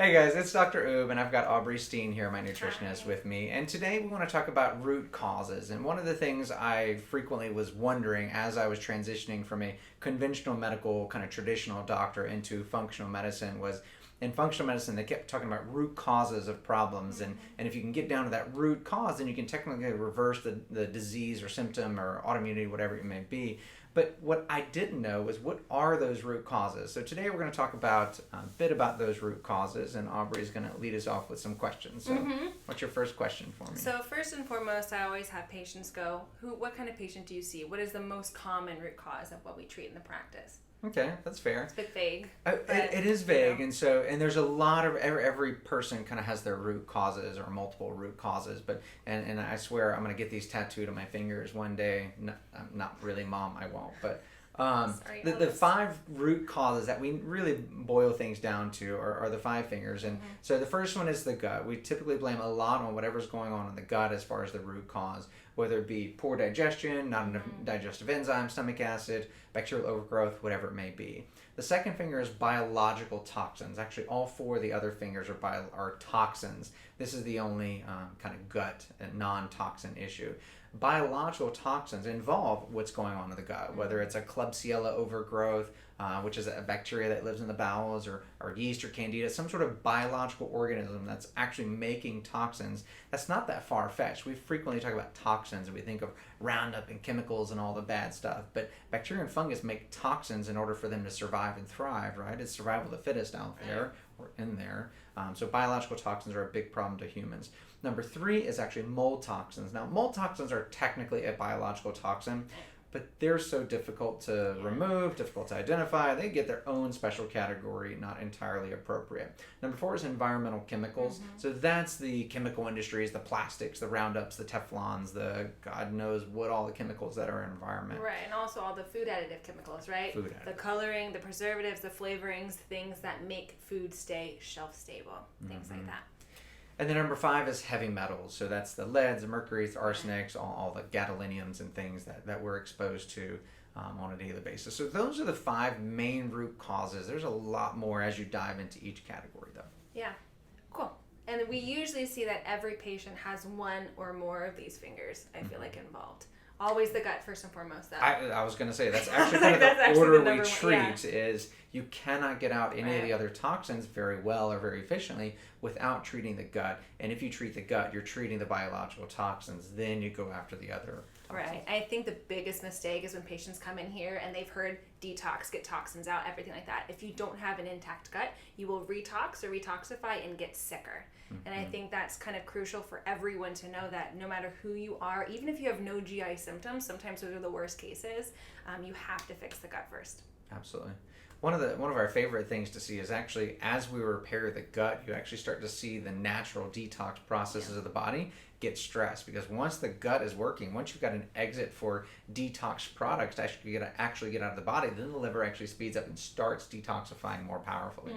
Hey guys, it's Dr. Oubre, and I've got Aubree Steen here, my nutritionist, with me. And today we want to talk about root causes. And one of the things I frequently was wondering as I was transitioning from a conventional medical, kind of traditional doctor into functional medicine was, in functional medicine, they kept talking about root causes of problems. And if you can get down to that root cause, then you can technically reverse the disease or symptom or autoimmunity, whatever it may be. But what I didn't know was, what are those root causes? So today we're going to talk about a bit about those root causes, and Aubree is going to lead us off with some questions. So what's your first question for me? So first and foremost, I always have patients go, what kind of patient do you see? What is the most common root cause of what we treat in the practice? Okay, that's fair. It's a bit vague. It is vague, and there's a lot of every person kind of has their root causes or multiple root causes. But and I swear I'm gonna get these tattooed on my fingers one day. Not really, Mom. I won't. But the 5 root causes that we really boil things down to are the 5 fingers. And so the first one is the gut. We typically blame a lot on whatever's going on in the gut as far as the root cause, whether it be poor digestion, not enough digestive enzymes, stomach acid, bacterial overgrowth, whatever it may be. The second finger is biological toxins. Actually, all 4 of the other fingers are toxins. This is the only kind of gut and non-toxin issue. Biological toxins involve what's going on in the gut, whether it's a Klebsiella overgrowth, which is a bacteria that lives in the bowels, or yeast or candida, some sort of biological organism that's actually making toxins. That's not that far-fetched. We frequently talk about toxins and we think of Roundup and chemicals and all the bad stuff, but bacteria and fungus make toxins in order for them to survive and thrive, right? It's survival of the fittest out there, or in there. So biological toxins are a big problem to humans. Number 3 is actually mold toxins. Now, mold toxins are technically a biological toxin, but they're so difficult to remove, difficult to identify. They get their own special category, not entirely appropriate. Number 4 is environmental chemicals. So that's the chemical industries, the plastics, the Roundups, the Teflons, the God knows what all the chemicals that are in our environment. Right, and also all the food additive chemicals, right? Food additives. The coloring, the preservatives, the flavorings, things that make food stay shelf stable, things like that. And then number 5 is heavy metals. So that's the leads, the mercuries, the arsenics, all the gadoliniums and things that we're exposed to on a daily basis. So those are the 5 main root causes. There's a lot more as you dive into each category, though. Yeah, cool. And we usually see that every patient has one or more of these fingers, I feel like, involved. Always the gut, first and foremost, though. I was going to say, that's actually kind of the order we treat, is you cannot get out any of the other toxins very well or very efficiently without treating the gut. And if you treat the gut, you're treating the biological toxins. Then you go after the other toxins. Right. I think the biggest mistake is when patients come in here and they've heard detox, get toxins out, everything like that. If you don't have an intact gut, you will retox or retoxify and get sicker. And I think that's kind of crucial for everyone to know, that no matter who you are, even if you have no GI symptoms, sometimes those are the worst cases, you have to fix the gut first. Absolutely. One of our favorite things to see is actually, as we repair the gut, you actually start to see the natural detox processes of the body get stressed, because once the gut is working, once you've got an exit for detox products to actually get out of the body, then the liver actually speeds up and starts detoxifying more powerfully.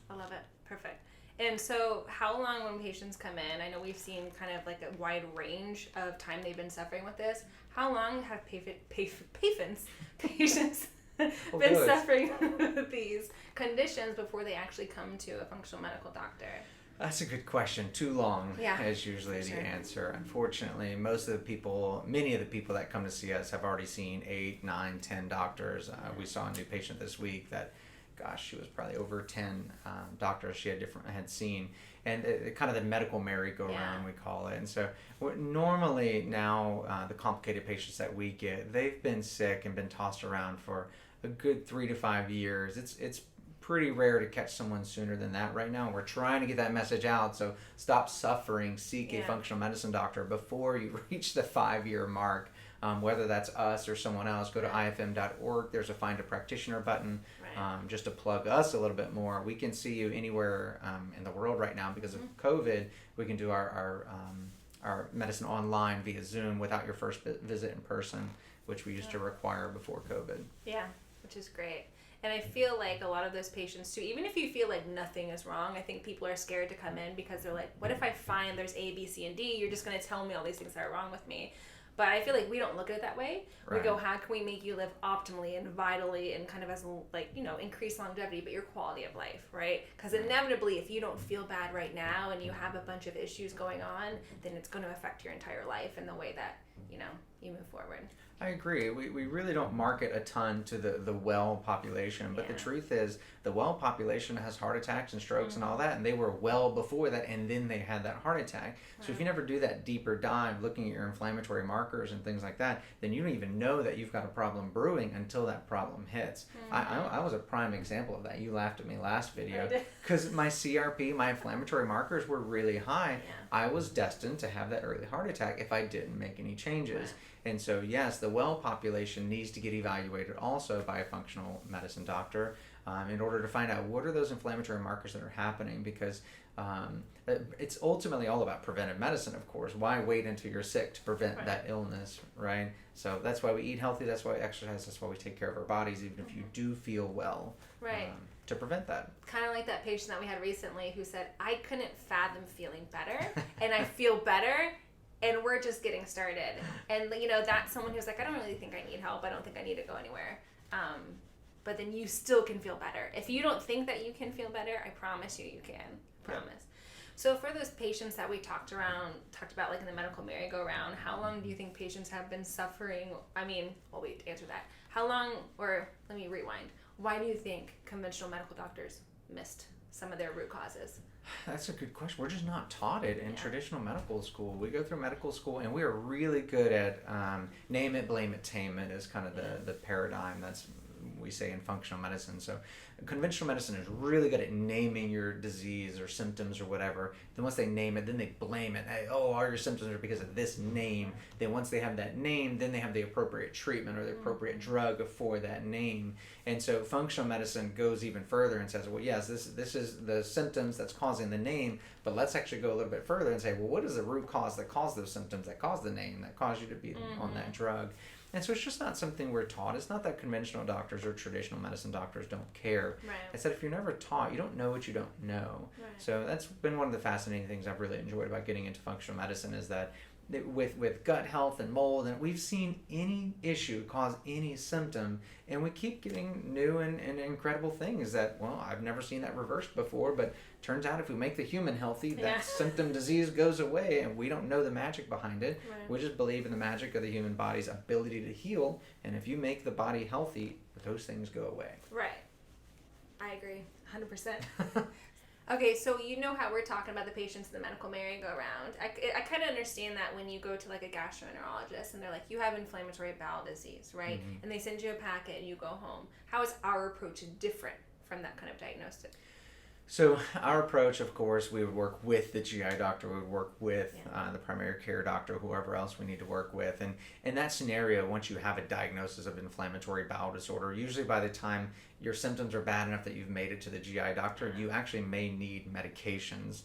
I love it. Perfect. And so how long when patients come in, I know we've seen kind of like a wide range of time they've been suffering with this. How long have patients been suffering with these conditions before they actually come to a functional medical doctor? That's a good question. Too long is usually the answer. Unfortunately, many of the people that come to see us have already seen 8, 9, 10 doctors. We saw a new patient this week that, gosh, she was probably over 10 doctors she had seen. And kind of the medical merry-go-round, we call it. And so normally now, the complicated patients that we get, they've been sick and been tossed around for a good 3 to 5 years. It's pretty rare to catch someone sooner than that right now. We're trying to get that message out, so stop suffering, seek a functional medicine doctor before you reach the 5-year mark. Whether that's us or someone else, go to ifm.org. There's a Find a Practitioner button. Just to plug us a little bit more, we can see you anywhere in the world right now because of COVID. We can do our medicine online via Zoom without your first visit in person, which we used to require before COVID. Yeah, which is great. And I feel like a lot of those patients too, even if you feel like nothing is wrong, I think people are scared to come in because they're like, what if I find there's A, B, C, and D? You're just going to tell me all these things that are wrong with me. But I feel like we don't look at it that way. Right. We go, how can we make you live optimally and vitally and kind of as, like, you know, increase longevity, but your quality of life, right? Because inevitably, if you don't feel bad right now and you have a bunch of issues going on, then it's going to affect your entire life and the way that, you know, you move forward. I agree. We really don't market a ton to the well population, but the truth is the well population has heart attacks and strokes and all that, and they were well before that, and then they had that heart attack. So if you never do that deeper dive, looking at your inflammatory markers and things like that, then you don't even know that you've got a problem brewing until that problem hits. I was a prime example of that. You laughed at me last video because my CRP, my inflammatory markers were really high. I was destined to have that early heart attack if I didn't make any changes. And so, yes, the well population needs to get evaluated also by a functional medicine doctor in order to find out what are those inflammatory markers that are happening, because it's ultimately all about preventive medicine, of course. Why wait until you're sick to prevent that illness, right? So that's why we eat healthy, that's why we exercise, that's why we take care of our bodies, even if you do feel well, to prevent that. Kind of like that patient that we had recently who said, I couldn't fathom feeling better, and I feel better. And we're just getting started. And, you know, that's someone who's like, I don't really think I need help. I don't think I need to go anywhere. But then you still can feel better. If you don't think that you can feel better, I promise you, you can. Promise. So for those patients that we talked about like in the medical merry-go-round, how long do you think patients have been suffering? I mean, well, wait, to answer that. How long, or let me rewind. Why do you think conventional medical doctors missed some of their root causes? That's a good question. We're just not taught it in traditional medical school. We go through medical school and we are really good at name it, blame it, tame it is kind of the paradigm that's we say in functional medicine. So conventional medicine is really good at naming your disease or symptoms or whatever. Then once they name it, then they blame it. Hey, oh, all your symptoms are because of this name. Then once they have that name, then they have the appropriate treatment or the appropriate drug for that name. And so functional medicine goes even further and says, well, yes, this is the symptoms that's causing the name, but let's actually go a little bit further and say, well, what is the root cause that caused those symptoms, that caused the name, that caused you to be on that drug? And so it's just not something we're taught. It's not that conventional doctors or traditional medicine doctors don't care. Right. It's that if you're never taught, you don't know what you don't know. Right. So that's been one of the fascinating things I've really enjoyed about getting into functional medicine is that with gut health and mold, and we've seen any issue cause any symptom, and we keep getting new and incredible things that, well, I've never seen that reversed before, but turns out if we make the human healthy, that symptom disease goes away, and we don't know the magic behind it. Right. We just believe in the magic of the human body's ability to heal, and if you make the body healthy, those things go away. Right. I agree, 100%. Okay, so you know how we're talking about the patients in the medical merry-go-round. I kind of understand that when you go to like a gastroenterologist and they're like, you have inflammatory bowel disease, right? Mm-hmm. And they send you a packet and you go home. How is our approach different from that kind of diagnosis? So our approach, of course, we would work with the GI doctor, we would work with the primary care doctor, whoever else we need to work with. And in that scenario, once you have a diagnosis of inflammatory bowel disorder, usually by the time your symptoms are bad enough that you've made it to the GI doctor, you actually may need medications.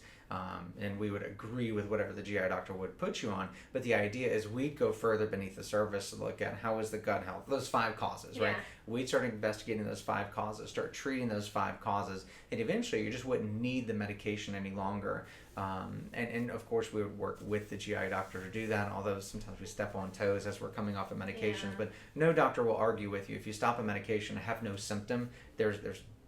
And we would agree with whatever the GI doctor would put you on. But the idea is we'd go further beneath the surface to look at how is the gut health, those 5 causes, right? We'd start investigating those 5 causes, start treating those 5 causes, and eventually you just wouldn't need the medication any longer. And of course we would work with the GI doctor to do that, although sometimes we step on toes as we're coming off of medications. But no doctor will argue with you. If you stop a medication and have no symptom, there's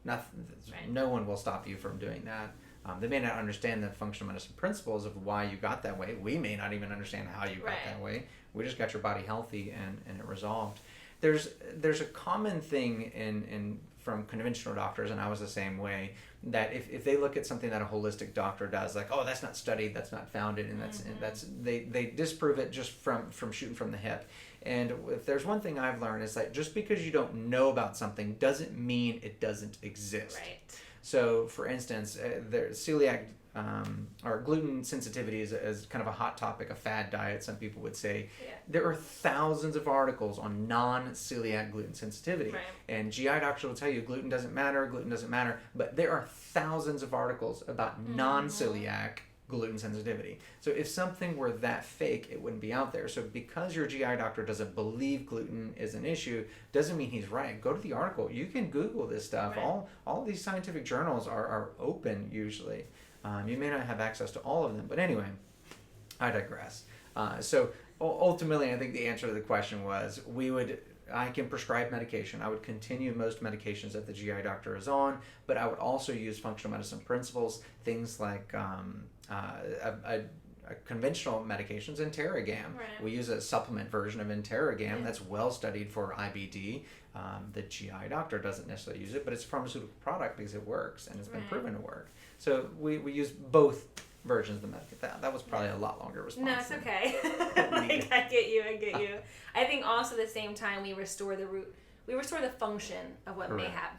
nothing, no one will stop you from doing that. They may not understand the functional medicine principles of why you got that way. We may not even understand how you got that way. We just got your body healthy and it resolved. There's a common thing in from conventional doctors, and I was the same way, that if they look at something that a holistic doctor does, like, oh, that's not studied, that's not founded, and that's they disprove it just from shooting from the hip. And if there's one thing I've learned, is that just because you don't know about something doesn't mean it doesn't exist. Right. So, for instance, celiac or gluten sensitivity is kind of a hot topic, a fad diet, some people would say. There are thousands of articles on non-celiac gluten sensitivity. And GI doctors will tell you gluten doesn't matter, but there are thousands of articles about non-celiac gluten sensitivity. So if something were that fake, it wouldn't be out there. So because your GI doctor doesn't believe gluten is an issue, doesn't mean he's right. Go to the article. You can Google this stuff. All of these scientific journals are open usually. You may not have access to all of them, but anyway, I digress. So ultimately, I think the answer to the question was I can prescribe medication. I would continue most medications that the GI doctor is on, but I would also use functional medicine principles, things like conventional medications, Interrogam. Right. We use a supplement version of Interrogam that's well studied for IBD. The GI doctor doesn't necessarily use it, but it's a pharmaceutical product because it works and it's been proven to work. So we use both versions of the medication. That was probably a lot longer response. No, it's okay. I get you. I think also at the same time we restore the root, we restore the function of what may have,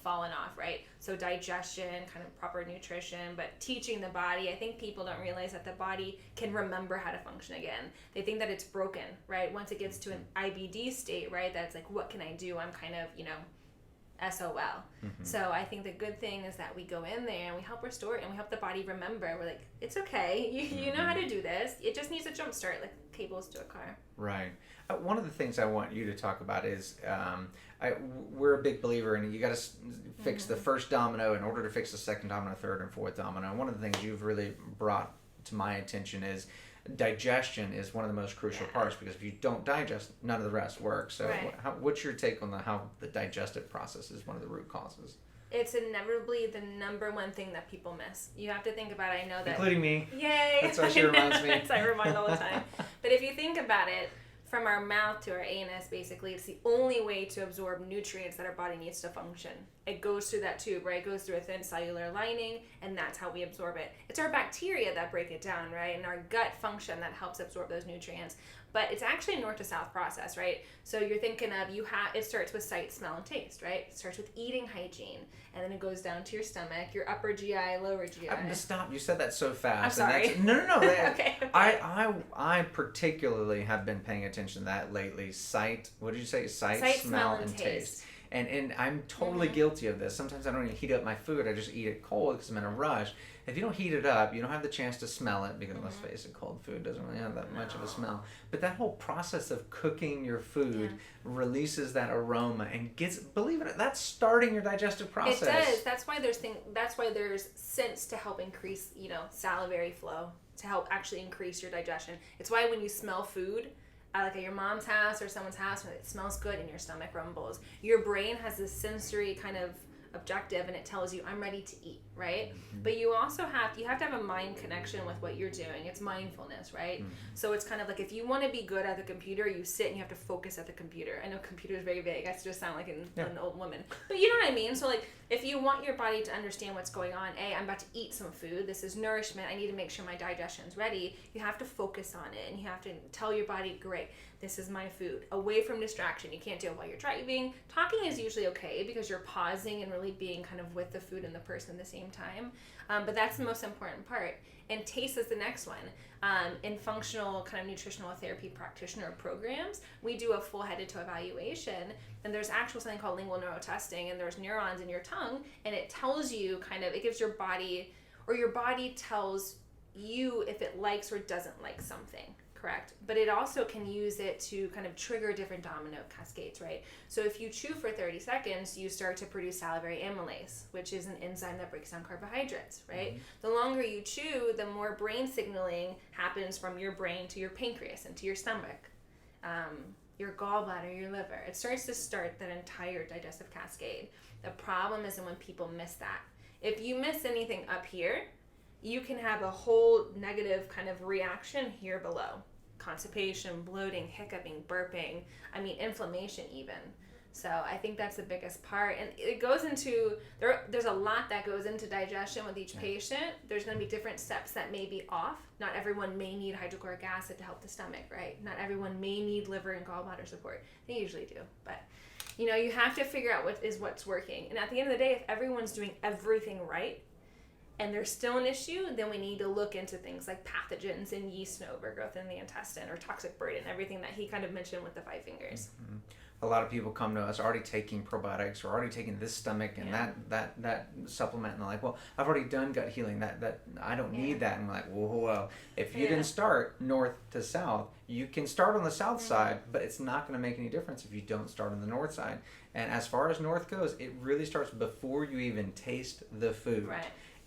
fallen off, right? So digestion, kind of proper nutrition, but teaching the body. I think people don't realize that the body can remember how to function again. They think that it's broken, right? Once it gets to an IBD state, right? That's like, what can I do? I'm kind of, SOL. So I think the good thing is that we go in there and we help restore it and we help the body remember. We're like, it's okay. You know how to do this. It just needs a jump start, like cables to a car. Right. One of the things I want you to talk about is we're a big believer in you got to fix the first domino in order to fix the second domino, third and fourth domino. And one of the things you've really brought to my attention is digestion is one of the most crucial parts, because if you don't digest, none of the rest works. So what's your take on how the digestive process is one of the root causes? It's inevitably the number one thing that people miss. You have to think about it. I know that. Including me. Yay! That's what she reminds me. I remind all the time. But if you think about it, from our mouth to our anus, basically, it's the only way to absorb nutrients that our body needs to function. It goes through that tube, right? It goes through a thin cellular lining, and that's how we absorb it. It's our bacteria that break it down, right? And our gut function that helps absorb those nutrients. But it's actually a north to south process, right? So you're thinking of, it starts with sight, smell, and taste, right? It starts with eating hygiene, and then it goes down to your stomach, your upper GI, lower GI. Stop! You said that so fast. I'm sorry. No. Okay. I particularly have been paying attention to that lately. Sight. What did you say? Sight, smell, and taste. And I'm totally guilty of this. Sometimes I don't even heat up my food. I just eat it cold because I'm in a rush. If you don't heat it up, you don't have the chance to smell it, because let's face it, cold food doesn't really have that much of a smell. But that whole process of cooking your food releases that aroma and believe it, that's starting your digestive process. It does. That's why there's scents to help increase, salivary flow, to help actually increase your digestion. It's why when you smell food, like at your mom's house or someone's house, when it smells good and your stomach rumbles, your brain has this sensory kind of objective, and it tells you, I'm ready to eat, right? But you also have to have a mind connection with what you're doing. It's mindfulness, right? So it's kind of like, if you want to be good at the computer, you sit and you have to focus at the computer. I know computer is very vague. I just sound like an old woman, but you know what I mean? So like, if you want your body to understand what's going on, I'm about to eat some food, this is nourishment, I need to make sure my digestion's ready, you have to focus on it, and you have to tell your body, great, this is my food, away from distraction. You can't do it while you're driving. Talking is usually okay, because you're pausing and really being kind of with the food and the person at the same time. But that's the most important part. And taste is the next one. In functional kind of nutritional therapy practitioner programs, we do a full head-to-toe evaluation, and there's actual something called lingual neurotesting, and there's neurons in your tongue, and it tells you it gives your body, or your body tells you if it likes or doesn't like something. Correct. But it also can use it to kind of trigger different domino cascades, right? So if you chew for 30 seconds, you start to produce salivary amylase, which is an enzyme that breaks down carbohydrates, right? The longer you chew, the more brain signaling happens from your brain to your pancreas and to your stomach, your gallbladder, your liver. It starts to start that entire digestive cascade. The problem is when people miss that. If you miss anything up here, you can have a whole negative kind of reaction here below. Constipation, bloating, hiccuping, burping, inflammation even. So I think that's the biggest part. And it goes into, there's a lot that goes into digestion with each patient. There's going to be different steps that may be off. Not everyone may need hydrochloric acid to help the stomach, right? Not everyone may need liver and gallbladder support. They usually do. But, you have to figure out what's working. And at the end of the day, if everyone's doing everything right, and there's still an issue, then we need to look into things like pathogens and yeast and overgrowth in the intestine, or toxic burden, everything that he kind of mentioned with the 5 fingers. A lot of people come to us already taking probiotics, or already taking this stomach and that supplement, and they're like, well, I've already done gut healing, that I don't need that. And we're like, whoa. If you didn't start north to south, you can start on the south side, but it's not going to make any difference if you don't start on the north side. And as far as north goes, it really starts before you even taste the food. Right.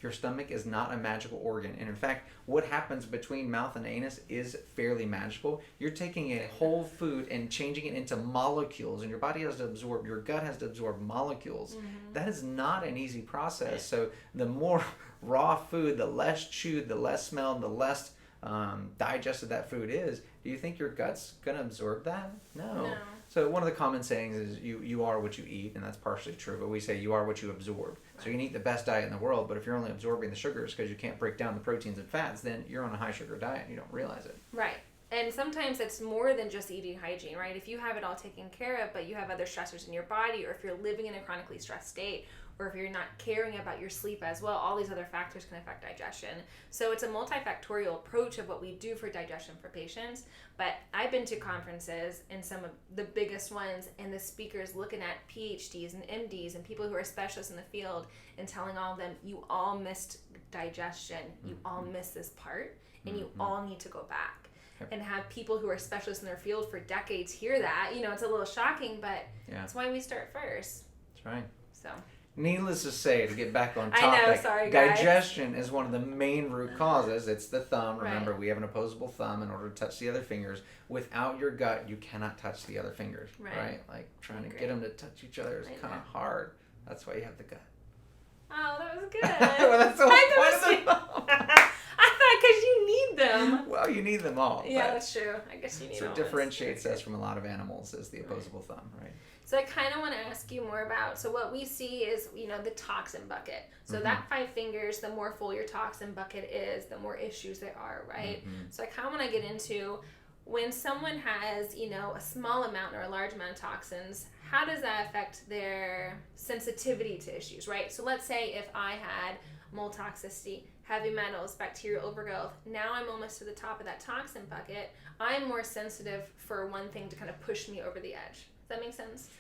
Your stomach is not a magical organ. And in fact, what happens between mouth and anus is fairly magical. You're taking a whole food and changing it into molecules, and your body has to absorb, your gut has to absorb molecules. That is not an easy process. So the more raw food, the less chewed, the less smelled, the less digested that food is. Do you think your gut's going to absorb that? No. So one of the common sayings is you are what you eat, and that's partially true, but we say you are what you absorb. So you can eat the best diet in the world, but if you're only absorbing the sugars because you can't break down the proteins and fats, then you're on a high sugar diet and you don't realize it. Right. And sometimes it's more than just eating hygiene, right? If you have it all taken care of, but you have other stressors in your body, or if you're living in a chronically stressed state, or if you're not caring about your sleep as well, all these other factors can affect digestion. So it's a multifactorial approach of what we do for digestion for patients. But I've been to conferences, and some of the biggest ones, and the speakers looking at PhDs and MDs and people who are specialists in the field and telling all of them, you all missed digestion, you all missed this part, and you all need to go back. And have people who are specialists in their field for decades hear that. You know, it's a little shocking, but that's why we start first. That's right. So, needless to say, to get back on topic, I know, sorry, guys. Digestion is one of the main root causes. It's the thumb. Remember, we have an opposable thumb in order to touch the other fingers. Without your gut, you cannot touch the other fingers, right? Like trying to get them to touch each other is kind of hard. That's why you have the gut. Oh, that was good. Well, that's the whole point of the thumb. I thought because you need them. Well, you need them all. Yeah, that's true. I guess you need them all. So it differentiates us from a lot of animals is the opposable thumb, right? So I kind of want to ask you more about, so what we see is, you know, the toxin bucket. So that 5 fingers, the more full your toxin bucket is, the more issues there are, right? So I kind of want to get into when someone has, you know, a small amount or a large amount of toxins, how does that affect their sensitivity to issues, right? So let's say if I had mold toxicity, heavy metals, bacterial overgrowth, now I'm almost to the top of that toxin bucket, I'm more sensitive for one thing to kind of push me over the edge. Does that make sense?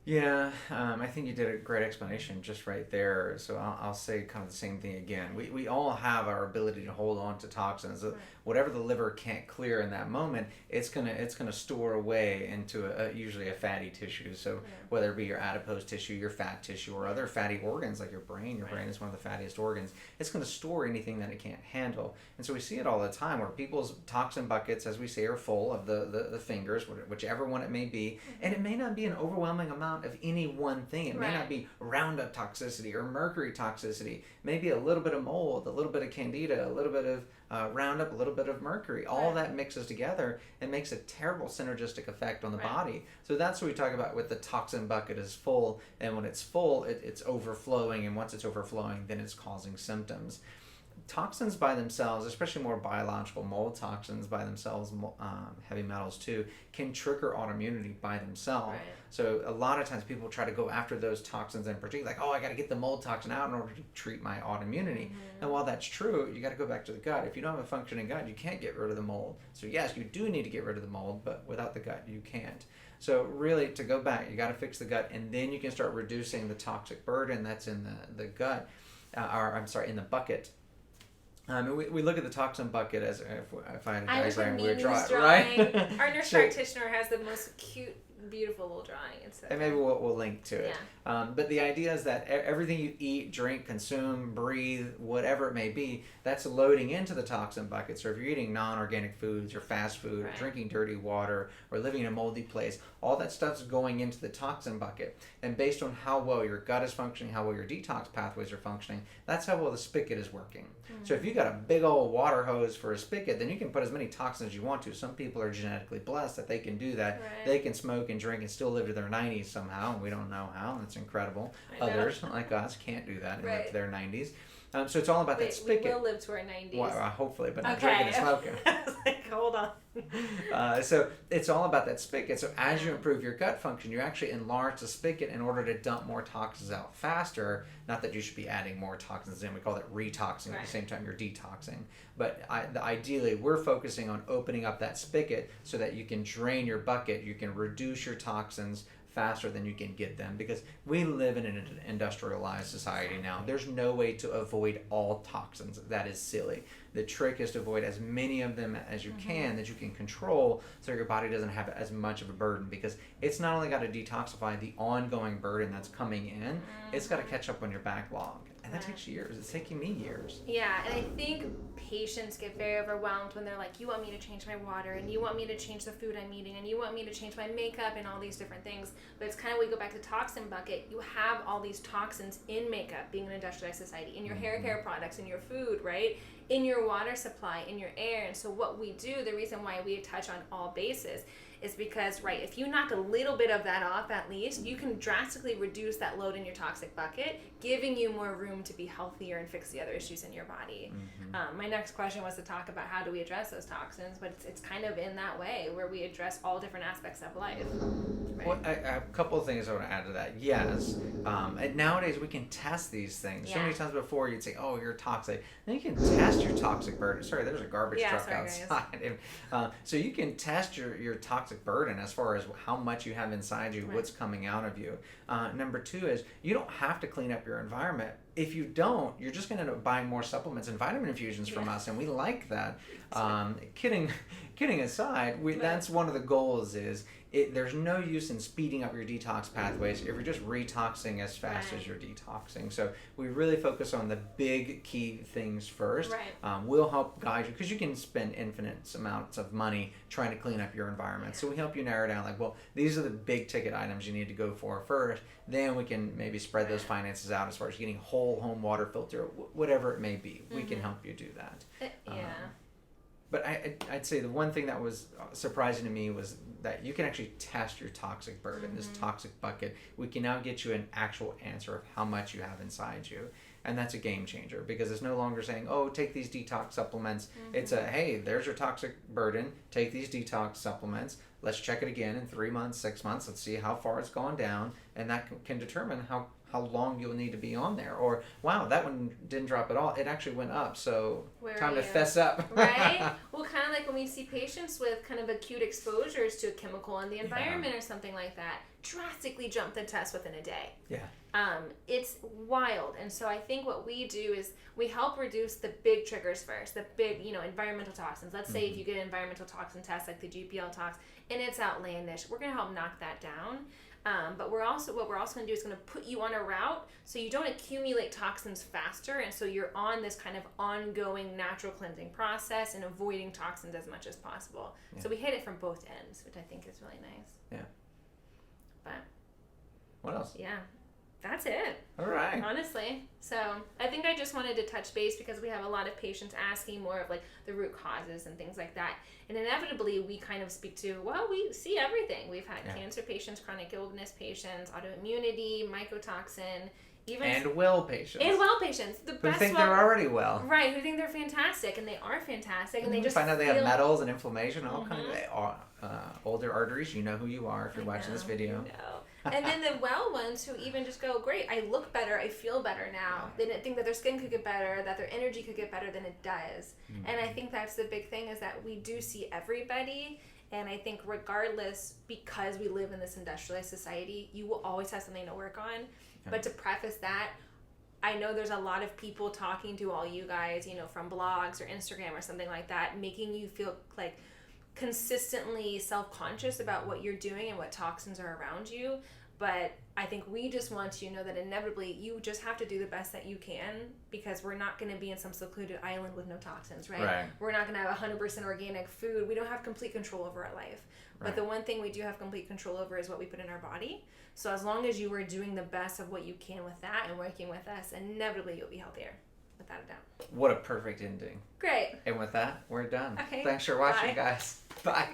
Yeah, I think you did a great explanation just right there. So I'll say kind of the same thing again. We all have our ability to hold on to toxins. Right. Whatever the liver can't clear in that moment, it's gonna store away into usually a fatty tissue. So whether it be your adipose tissue, your fat tissue, or other fatty organs like your brain. Your brain is one of the fattiest organs. It's gonna store anything that it can't handle. And so we see it all the time where people's toxin buckets, as we say, are full of the fingers, whichever one it may be, and it may not be an overwhelming amount of any one thing. It may not be Roundup toxicity or mercury toxicity. Maybe a little bit of mold, a little bit of candida, a little bit of Roundup, a little bit of mercury. All that mixes together and makes a terrible synergistic effect on the body. So that's what we talk about with the toxin bucket is full, and when it's full, it's overflowing, and once it's overflowing, then it's causing symptoms. Toxins by themselves, especially more biological mold toxins by themselves, heavy metals too, can trigger autoimmunity by themselves. Right. So a lot of times people try to go after those toxins in particular, like, oh, I got to get the mold toxin out in order to treat my autoimmunity. And while that's true, you got to go back to the gut. If you don't have a functioning gut, you can't get rid of the mold. So yes, you do need to get rid of the mold, but without the gut, you can't. So really, to go back, you got to fix the gut, and then you can start reducing the toxic burden that's in the gut, in the bucket. We look at the toxin bucket as if I had a diagram, we would draw it, right? Our nurse practitioner has the most cute, beautiful little drawing. And maybe we'll link to it. But the idea is that everything you eat, drink, consume, breathe, whatever it may be, that's loading into the toxin bucket. So if you're eating non-organic foods or fast food, or drinking dirty water, or living in a moldy place, all that stuff's going into the toxin bucket. And based on how well your gut is functioning, how well your detox pathways are functioning, that's how well the spigot is working. So if you got a big old water hose for a spigot, then you can put as many toxins as you want to. Some people are genetically blessed that they can do that. They can smoke and drink and still live to their 90s somehow, and we don't know how. That's incredible. Others, like us, can't do that and live to their 90s. So it's all about that spigot. We will live to our 90s. Well, hopefully, but not drinking and smoking. I was like, hold on. So it's all about that spigot. So as you improve your gut function, you actually enlarge the spigot in order to dump more toxins out faster. Not that you should be adding more toxins in. We call that retoxing at the same time you're detoxing. But ideally, we're focusing on opening up that spigot so that you can drain your bucket. You can reduce your toxins faster than you can get them, because we live in an industrialized society now. There's no way to avoid all toxins. That is silly. The trick is to avoid as many of them as you can, that you can control, so your body doesn't have as much of a burden, because it's not only got to detoxify the ongoing burden that's coming in, it's got to catch up on your backlog. And that takes years. It's taking me years. Yeah, and I think patients get very overwhelmed when they're like, you want me to change my water, and you want me to change the food I'm eating, and you want me to change my makeup and all these different things. But it's kind of, we go back to toxin bucket. You have all these toxins in makeup, being an industrialized society, in your hair care products, in your food, right? In your water supply, in your air. And so what we do, the reason why we touch on all bases is because, right, if you knock a little bit of that off at least, you can drastically reduce that load in your toxic bucket, giving you more room to be healthier and fix the other issues in your body. My next question was to talk about how do we address those toxins, but it's kind of in that way where we address all different aspects of life. Right? Well, I have a couple of things I want to add to that. Yes, and nowadays we can test these things. So many times before you'd say, oh, you're toxic. Then you can test your toxic burden. Sorry, there's a garbage truck outside. So you can test your toxic burden as far as how much you have inside you, what's coming out of you. Number two is you don't have to clean up your environment. If you don't, you're just going to end up buying more supplements and vitamin infusions from us, and we like that. Kidding aside, that's one of the goals is there's no use in speeding up your detox pathways if you're just retoxing as fast as you're detoxing. So we really focus on the big key things first. We'll help guide you because you can spend infinite amounts of money trying to clean up your environment. So we help you narrow down like, well, these are the big ticket items you need to go for first. Then we can maybe spread those finances out as far as getting whole home water filter, whatever it may be. We can help you do that. But I'd say the one thing that was surprising to me was that you can actually test your toxic burden, this toxic bucket. We can now get you an actual answer of how much you have inside you. And that's a game changer because it's no longer saying, oh, take these detox supplements. It's a, hey, there's your toxic burden. Take these detox supplements. Let's check it again in 3 months, 6 months. Let's see how far it's gone down. And that can determine how long you'll need to be on there. Or, wow, that one didn't drop at all. It actually went up. So time to fess up. Right? Well, kind of like when we see patients with kind of acute exposures to a chemical in the environment or something like that, drastically jump the test within a day. It's wild. And so I think what we do is we help reduce the big triggers first, the big, environmental toxins. Let's say if you get an environmental toxin test like the GPL tox and it's outlandish, we're going to help knock that down. But what we're also going to do is going to put you on a route so you don't accumulate toxins faster, and so you're on this kind of ongoing natural cleansing process and avoiding toxins as much as possible. So we hit it from both ends, which I think is really nice. But what else? That's it. All right. Honestly. So I think I just wanted to touch base because we have a lot of patients asking more of like the root causes and things like that. And inevitably we kind of speak to, well, we see everything. We've had cancer patients, chronic illness patients, autoimmunity, mycotoxin, even well patients. The who best think they're already well. Right, who think they're fantastic, and they are fantastic, and they just find out they have metals and inflammation, all kinds of older arteries. You know who you are if you're watching this video. And then the well ones who even just go, great, I look better, I feel better now. They didn't think that their skin could get better, that their energy could get better than it does. And I think that's the big thing is that we do see everybody. And I think regardless, because we live in this industrialized society, you will always have something to work on. But to preface that, I know there's a lot of people talking to all you guys, from blogs or Instagram or something like that, making you feel like consistently self-conscious about what you're doing and what toxins are around you. But I think we just want you to know that inevitably you just have to do the best that you can, because we're not going to be in some secluded island with no toxins, right? We're not going to have 100% organic food. We don't have complete control over our life. But the one thing we do have complete control over is what we put in our body. So as long as you are doing the best of what you can with that and working with us, inevitably you'll be healthier, without a doubt. What a perfect ending. Great. And with that, we're done. Okay. Thanks for watching, guys. Bye.